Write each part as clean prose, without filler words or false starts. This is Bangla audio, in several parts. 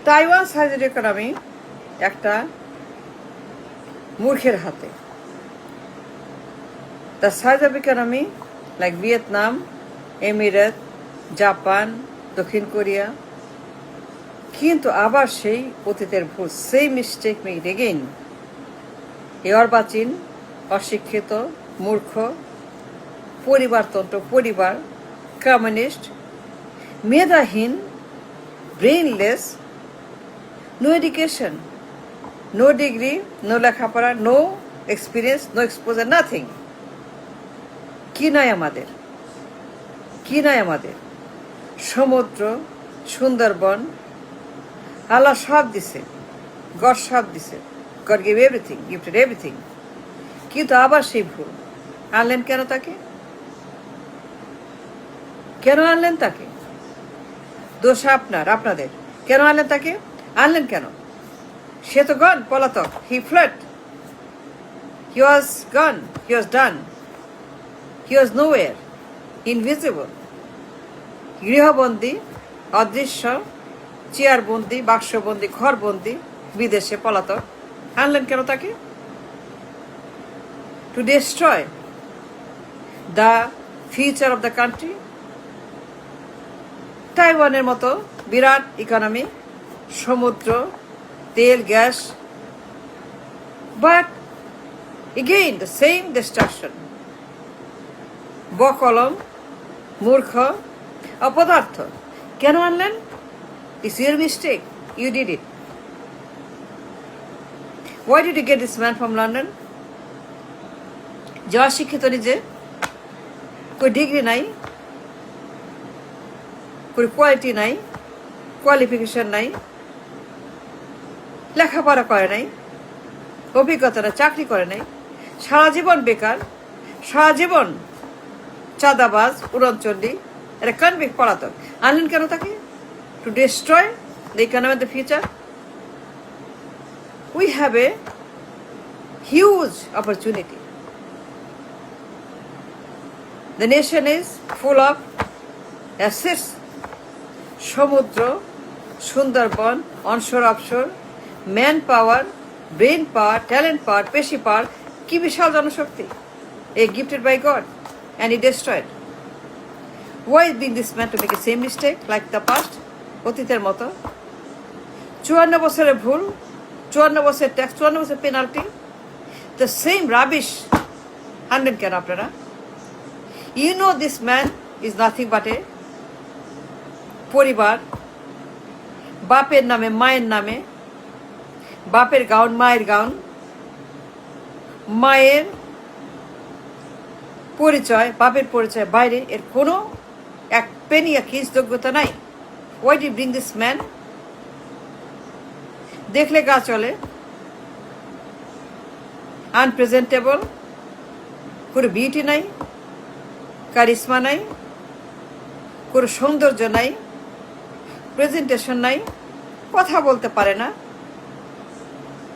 তাইওয়ান সাইজের ইকোনমি একটা মূর্খের হাতে। The size of economy like Vietnam, Emirate, Japan, দক্ষিণ কোরিয়া। কিন্তু আবার সেই অতীতের ভুল, সেই মিস্টেক মেড এগেইন। এই অর্বাচীন, অশিক্ষিত, মূর্খ, পরিবারতন্ত্র, পরিবার, কমিউনিস্ট, মেধাহীন, brainless, no education, no degree, no লেখাপড়া, no experience, no exposure, nothing. কি নাই আমাদের, কি নাই আমাদের? সমুদ্র, সুন্দরবন, আল্লাহ সব দিছে, গড সব দিছে, god give everything, gifted everything. কিন্তু আবার সেই ভুল। আনলেন কেন তাকে? কেন আনলেন তাকে? দোষ আপনাদের। কেন আনলেন তাকে? আনলেন কেন? সে তো গন, পলাতক। হি ফ্লেড, হি ওয়াজ গন, হি ওয়াজ ডান, হি ওয়াজ নোওয়্যার, ইনভিজিবল, গৃহবন্দী, অদৃশ্য, চেয়ারবন্দি, বাক্সবন্দি, ঘরবন্দি, বিদেশে পলাতক। আনলেন কেন তাকে? To destroy the future of the country. তাইওয়ানের মতো বিরাট ইকোনমি, সমুদ্র, তেল, gas, but again the same destruction. বকলম, মূর্খ, অপদার্থ। কেন আনলেন? It's your mistake. You did it. Why did you get this man from London? যে অশিক্ষিত, নিজে কোই ডিগ্রি নাই, কোই কোয়ালিটি নাই, কোয়ালিফিকেশন নাই, লেখাপড়া করে নাই, অভিজ্ঞতা নাই, চাকরি করে নাই, সারা জীবন বেকার, সারা জীবন চাঁদাবাজ, উড়নচণ্ডী, একটা কনভিক্ট, পলাতক। আনলেন কেন তাকে? To destroy the economy of the future. We have a huge opportunity. The nation is full of assets. সমুদ্র, Sundarban, onshore, offshore, man power, brain power, talent power, পেশি পাওয়ার। কি বিশাল জনশক্তি! A gifted by God and he destroyed. Why being this man to make the same mistake like the past? অতীতের মতো 54 বছরের ভুল, 54 বছরের ট্যাক্স, 54 বছরের পেনাল্টি, দ্য সেম রাবিশ। আনলেন কেন আপনারা? You know this man is nothing but a পরিবার, বাপের নামে, মায়ের নামে, বাপের গাউন, মায়ের গাউন, মায়ের পরিচয়, বাপের পরিচয় বাইরে, এর কোনো এক পেনি, এক ইঞ্চ যোগ্যতা নাই। Why do you bring this man? দেখলে গা চলে, আনপ্রেজেন্টেবল, কোনো বিউটি নাই, কারিশমা নাই, কোনো সৌন্দর্য নাই, প্রেজেন্টেশন নাই, কথা বলতে পারে না,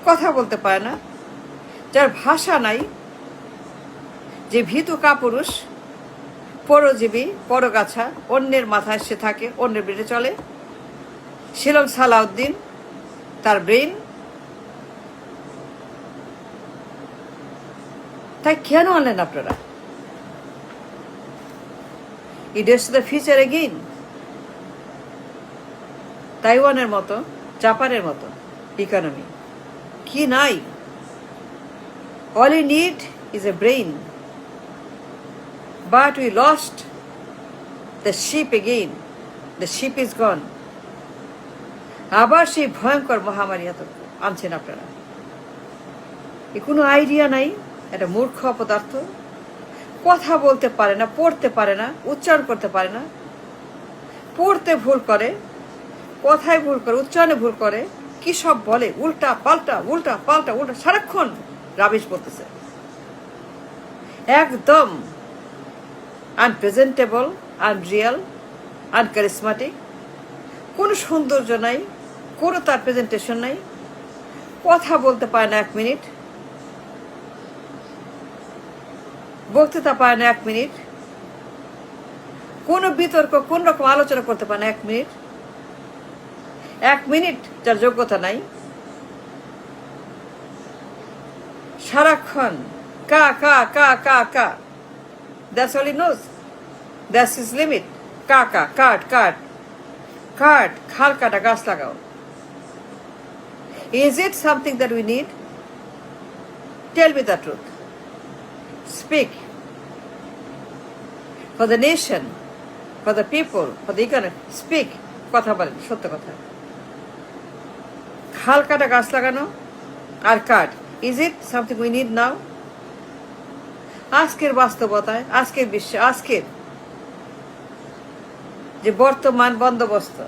কথা বলতে পারে না, যার ভাষা নাই, যে ভীতু কাপুরুষ, পরজীবী, পরগাছা, অন্যের মাথায় সে থাকে, অন্যের ব্রেনে চলে। শিলং সালাউদ্দিন, তার ব্রেন। তাই কেন আনলেন আপনারা? It is the future again. তাইওয়ানের মতো, জাপানের মতো ইকোনমি। কি নাই? All you need is a brain. But we lost the ship again. The ship is gone. আবার সেই ভয়ঙ্কর মহামারী আনছেন আপনারা। এ কোনো আইডিয়া নাই। একটা মূর্খ অপদার্থ, কথা বলতে পারে না, পড়তে পারে না, উচ্চারণ করতে পারে না, পড়তে ভুল করে, কথায় ভুল করে, উচ্চারণে ভুল করে, কি সব বলে, উল্টা পাল্টা, উল্টা পাল্টা, উল্টা, সারাক্ষণ রাবিশ বলতেছে। একদম আনপ্রেজেন্টেবল, আনরিয়াল, আনকারিসমাটিক, কোনো সৌন্দর্য নাই, কোনো তার প্রেজেন্টেশন নাই, কথা বলতে পারে না 1 মিনিট, বক্তৃতা পারে না 1 মিনিট, কোনো বিতর্ক, কোন রকম আলোচনা করতে পারে না 1 মিনিট। 1 মিনিট যার যোগ্যতা নাই, সারাক্ষণ কা কা কা কা কা, that's all he knows, that's his limit. কা কা, কাট কাট কাট, খাল কাটা, গাছ লাগাও। Is it something that we need? Tell me the truth. Speak. For the nation, for the people, for the economy. Speak. কথা বলেন, সত্য কথা। খাল কাটা, গাছ লাগানো আর কাট, is it something we need now? আজকের বাস্তবতায়, আজকের বিশ্বে, আজকের যে বর্তমান বন্দোবস্ত,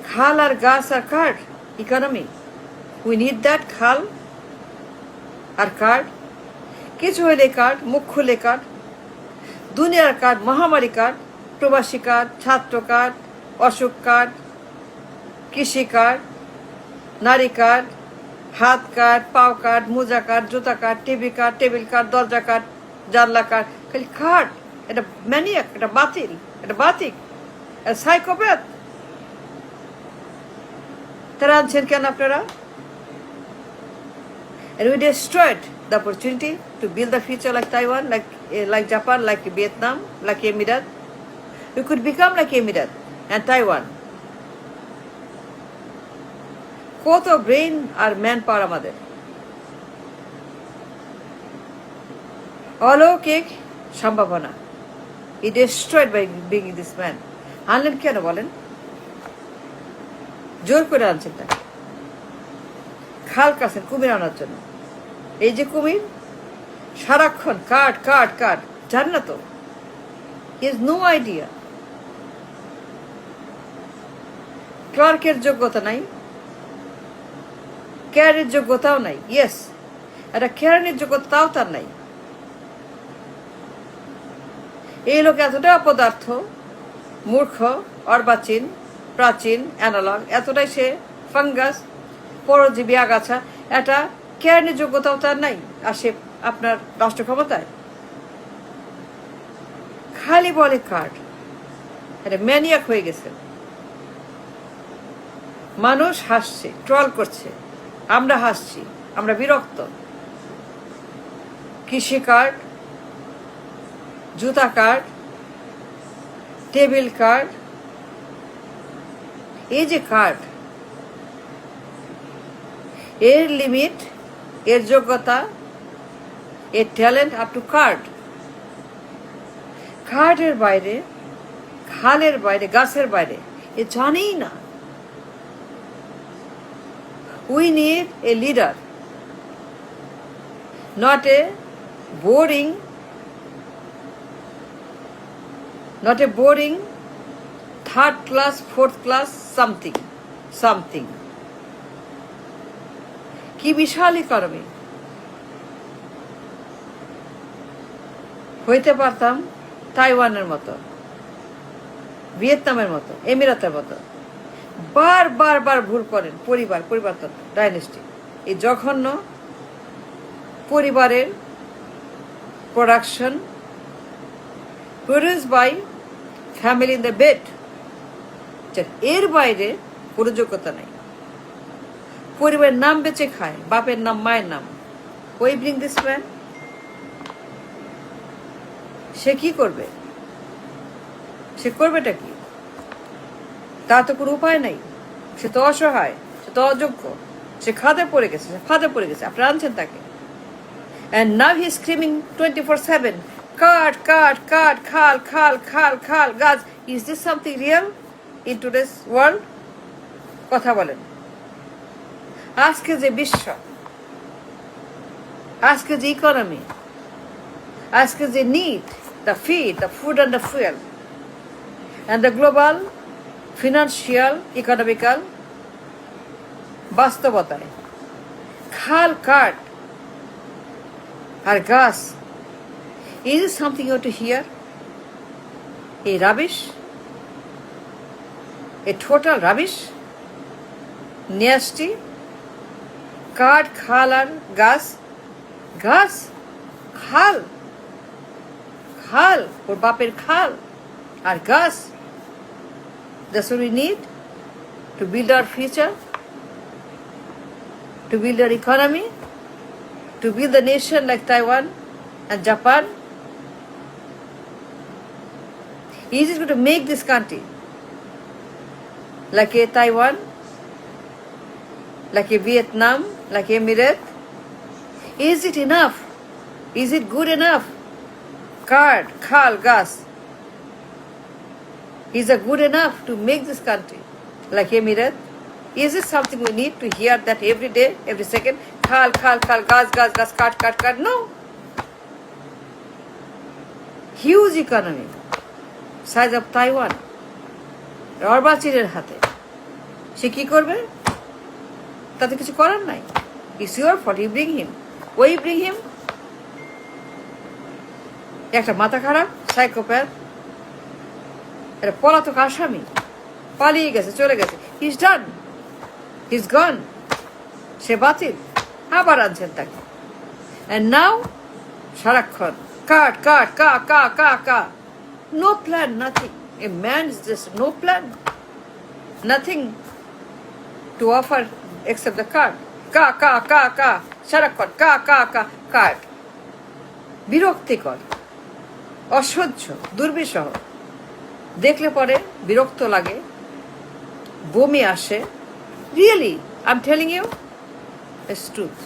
খাল আর গাছ আর কাঠ, ইকোনমি, উই নিড দ্যাট। খাল আর কাঠ, কিছু হইলে কাঠ, মুখ খুলে কাঠ, দুনিয়ার কাঠ, মহামারী কাঠ, প্রবাসী কাঠ, ছাত্র কাঠ, অসুখ কাঠ, কৃষি কাঠ, নারী কাঠ, হাত কাঠ, পাও কাঠ, মোজা কাঠ, জুতা কাঠ, টিভি কাঠ, টেবিল কাঠ, দরজা কাঠ, জানলা কাঠ, খালি কাঠ। এটা ম্যানিয়াক, এটা বাতিল, এটা বাতিক, এটা সাইকোপ্যাথ। তারা আনছেন কেন আপনারা? And we destroyed the opportunity to build the future like Taiwan, like Japan, like Vietnam, like Emirates. We could become like Emirates and Taiwan. কত ব্রেন আর ম্যান পাওয়ার আমাদের, অলৌকিক সম্ভাবনা। He destroyed by being this man. আনলেন কেন বলেন? জোর করে আনছেন তাকে, খাল কাছেন কুমির আনার জন্য। এই যে কুমির, সারাক্ষণ কাট কাট কাট, জান না তো, ইজ নো আইডিয়া। ক্লার্কের যোগ্যতা নাই, কেয়ারের যোগ্যতাও নাই। ইয়েস, একটা কেয়ারের যোগ্যতাও তার নাই। এই লোক এতটা অপদার্থ, মূর্খ, অর্বাচীন, প্রাচীন, অ্যানালগ, এতটাই সে ফাঙ্গাস, পরজীবী, আগাছা, এটা কেয়ারের যোগ্যতাও তার নাই। আর সে আপনার রাষ্ট্র ক্ষমতায় খালি বলে কার্ড, এটা ম্যানিয়াক হয়ে গেছে। মানুষ হাসছে, ট্রল করছে, আমরা হাসছি, আমরা বিরক্ত। কৃষি কার্ড, জুতা কার্ড, টেবিল কার্ড, এই যে কার্ড, এর লিমিট, এর যোগ্যতা, এর ট্যালেন্ট আপ টু কার্ড। কার্ডের বাইরে, খালের বাইরে, গাছের বাইরে এ জানেই না। We need a leader, not a boring third class, fourth class something. কি বিশাল ইকোনমি। হইতে পারতাম তাইওয়ানের মতো, ভিয়েতনামের মতো, এমিরাতের মতো। বার ভুল করেন পরিবর্তন, ডাইনেস্টি। এই জঘন্য পরিবারের production, produce by family in the bed, এর বাইরে কোনো যোগ্যতা নাই। পরিবারের নাম বেচে খায়, বাপের নাম, মায়ের নাম। ওই ব্রিং দিস ম্যান, সে কি করবে? সে করবেটা কি? তার তো কোনো উপায় নাই। সে তো অসহায়, সে তো অযোগ্য, সে ফাঁদে পড়ে গেছে। আপনারা আনছেন তাকে। And now he is screaming 24/7, কাট কাট কাট, খাল খাল খাল খাল, গাছ। Is this something real in today's world? কথা বলেন। আজকে যে বিশ্ব, আজকে যে ইকোনমি, আজকে যে need, the feed, the food and the fuel, and the global financial, economical বাস্তবতায় খাল কাট আর গাছ, is it something you have to hear? A rubbish, a total rubbish, nasty, কাঠ, খাল আর গাছ, খাল, ওর বাপের খাল আর গাছ। That's what we need. to build our future, to build our economy, to build a nation like Taiwan and Japan? Is it going to make this country like a Taiwan, like a Vietnam, like Emirates? Is it enough? Is it good enough? Card, khal, gas. Is it good enough to make this country like Emirates? Is it something we need to hear that every day, every second? Khal, khal, khal, gas, gas, gas, cut. No. Huge economy, size of Taiwan. অর্বাচীনের হাতে সে কি করবে? তাতে কিছু করার নাই। It's your fault. You bring him. Why you bring him? একটা মাথা খারাপ সাইকোপ্যাথ, একটা পলাতক আসামি, পালিয়ে গেছে, চলে গেছে। He's done. He's gone. সে বাতিল, আবার আনছেন তাকে। And now সারাক্ষণ কাট কা। No plan, nothing. A man is just no plan. Nothing to offer except the card. Ka. সারাক্ষণ কা। কাট। বিরক্তিকর, অসহ্য, দুর্বিষহ। দেখলে পরে বিরক্ত লাগে, বমি আসে। Really, I'm telling you, it's truth.